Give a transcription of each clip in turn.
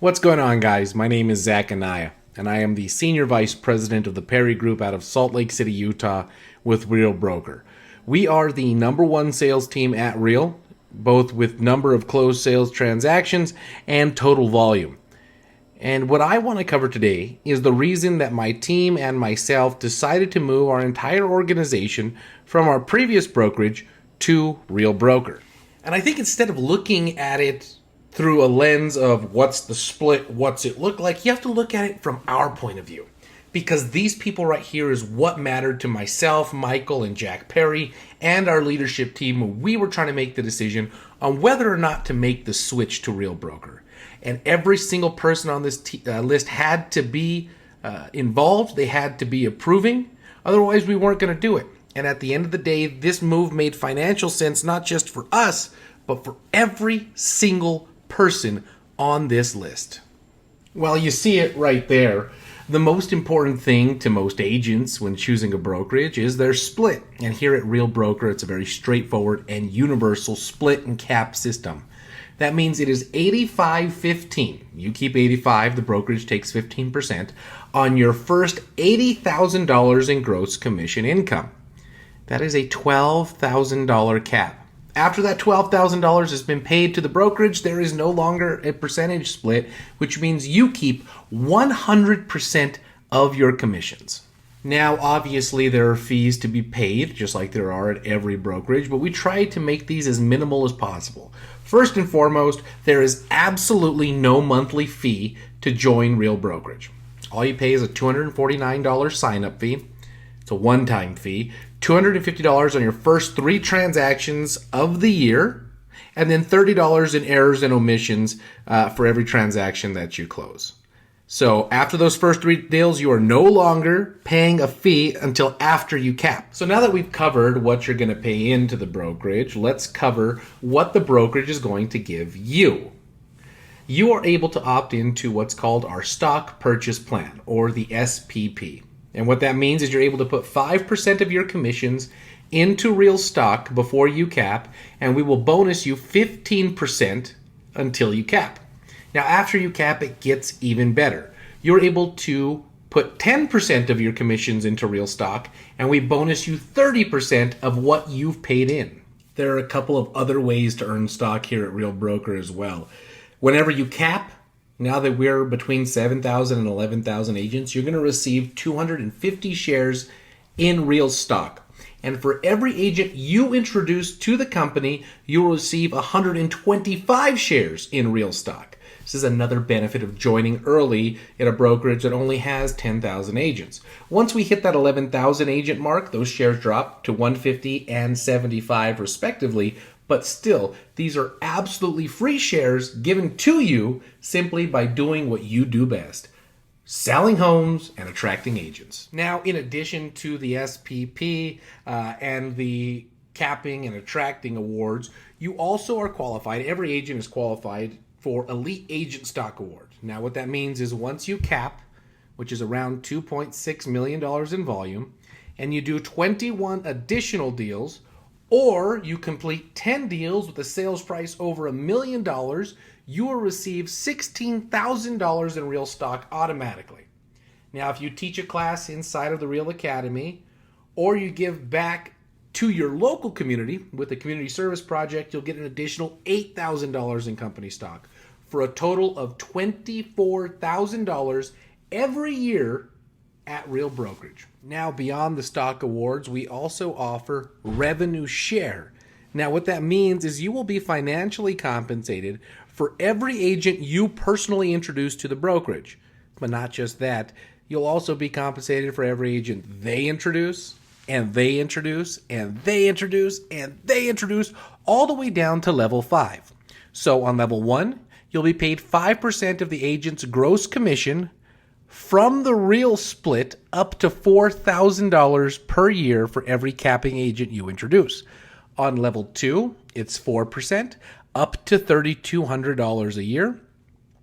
What's going on, guys? My name is Zac Anaya, and I am the Senior Vice President of the Perry Group out of Salt Lake City, Utah, with Real Broker. We are the #1 sales team at Real, both with number of closed sales transactions and total volume. And what I want to cover today is the reason that my team and myself decided to move our entire organization from our previous brokerage to Real Broker. And I think instead of looking at it through a lens of what's the split, what's it look like, you have to look at it from our point of view. Because these people right here is what mattered to myself, Michael, and Jack Perry, and our leadership team when we were trying to make the decision on whether or not to make the switch to Real Broker. And every single person on this list had to be involved. They had to be approving. Otherwise, we weren't going to do it. And at the end of the day, this move made financial sense, not just for us, but for every single person on this list. Well, you see it right there. The most important thing to most agents when choosing a brokerage is their split. And here at Real Broker, it's a very straightforward and universal split and cap system. That means it is 85-15. You keep 85, the brokerage takes 15% on your first $80,000 in gross commission income. That is a $12,000 cap. After that $12,000 has been paid to the brokerage, there is no longer a percentage split, which means you keep 100% of your commissions. Now, obviously, there are fees to be paid, just like there are at every brokerage, but we try to make these as minimal as possible. First and foremost, there is absolutely no monthly fee to join Real Brokerage. All you pay is a $249 sign-up fee. It's a one-time fee. $250 on your first 3 transactions of the year, and then $30 in errors and omissions for every transaction that you close. So after those first 3 deals, you are no longer paying a fee until after you cap. So now that we've covered what you're going to pay into the brokerage, let's cover what the brokerage is going to give you. You are able to opt into what's called our Stock Purchase Plan, or the SPP. And what that means is you're able to put 5% of your commissions into Real stock before you cap, and we will bonus you 15% until you cap. Now, after you cap, it gets even better. You're able to put 10% of your commissions into Real stock, and we bonus you 30% of what you've paid in. There are a couple of other ways to earn stock here at Real Broker as well. Whenever you cap, now that we're between 7,000 and 11,000 agents, you're going to receive 250 shares in Real stock. And for every agent you introduce to the company, you will receive 125 shares in Real stock. This is another benefit of joining early at a brokerage that only has 10,000 agents. Once we hit that 11,000 agent mark, those shares drop to 150 and 75 respectively. But still, these are absolutely free shares given to you simply by doing what you do best: selling homes and attracting agents. Now, in addition to the SPP and the capping and attracting awards, you also are qualified, every agent is qualified for Elite Agent Stock Award. Now, what that means is once you cap, which is around $2.6 million in volume, and you do 21 additional deals, or you complete 10 deals with a sales price over $1 million, you will receive $16,000 in Real stock automatically. Now, if you teach a class inside of the Real Academy, or you give back to your local community with a community service project, you'll get an additional $8,000 in company stock, for a total of $24,000 every year at Real Brokerage. Now, beyond the stock awards, we also offer revenue share. Now, what that means is you will be financially compensated for every agent you personally introduce to the brokerage. But not just that, you'll also be compensated for every agent they introduce, and they introduce, and they introduce, and they introduce, all the way down to level 5. So on level 1, you'll be paid 5% of the agent's gross commission from the Real split up to $4,000 per year for every capping agent you introduce. On level 2, it's 4% up to $3,200 a year.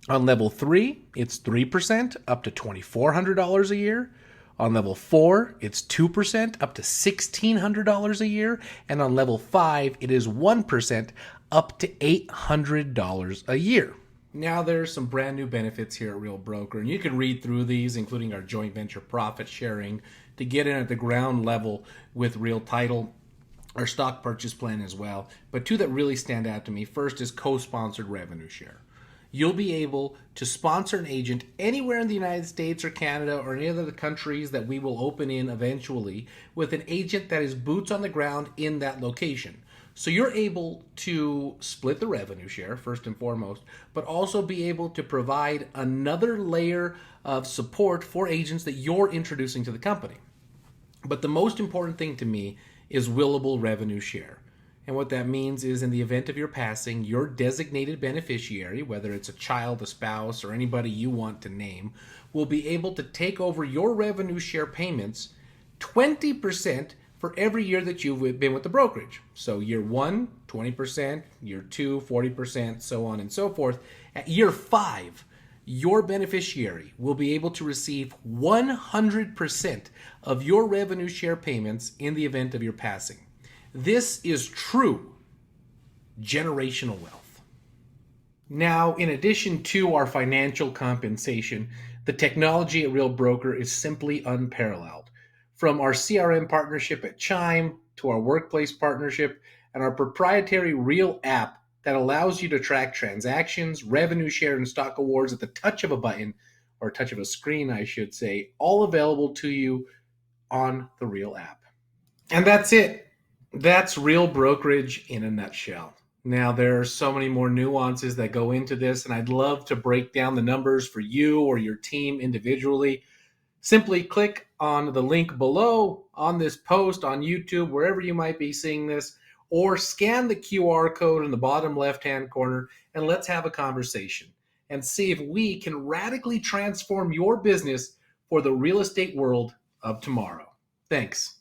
On level 3, it's 3% up to $2,400 a year. On level 4, it's 2% up to $1,600 a year. And on level 5, it is 1% up to $800 a year. Now there's some brand new benefits here at Real Broker, and you can read through these, including our joint venture profit sharing, to get in at the ground level with Real Title, our stock purchase plan as well. But two that really stand out to me, first is co-sponsored revenue share. You'll be able to sponsor an agent anywhere in the United States or Canada or any other countries that we will open in eventually with an agent that is boots on the ground in that location. So you're able to split the revenue share, first and foremost, but also be able to provide another layer of support for agents that you're introducing to the company. But the most important thing to me is willable revenue share. And what that means is in the event of your passing, your designated beneficiary, whether it's a child, a spouse, or anybody you want to name, will be able to take over your revenue share payments 20% for every year that you've been with the brokerage. So year 1, 20%, year 2, 40%, so on and so forth. At year 5, your beneficiary will be able to receive 100% of your revenue share payments in the event of your passing. This is true generational wealth. Now, in addition to our financial compensation, the technology at Real Broker is simply unparalleled. From our CRM partnership at Chime to our workplace partnership and our proprietary Real app that allows you to track transactions, revenue share, and stock awards at the touch of a button, or touch of a screen, I should say, all available to you on the Real app. And that's it. That's Real Brokerage in a nutshell. Now, there are so many more nuances that go into this, and I'd love to break down the numbers for you or your team individually. Simply click on the link below on this post on YouTube, wherever you might be seeing this, or scan the QR code in the bottom left-hand corner, and let's have a conversation and see if we can radically transform your business for the real estate world of tomorrow. Thanks.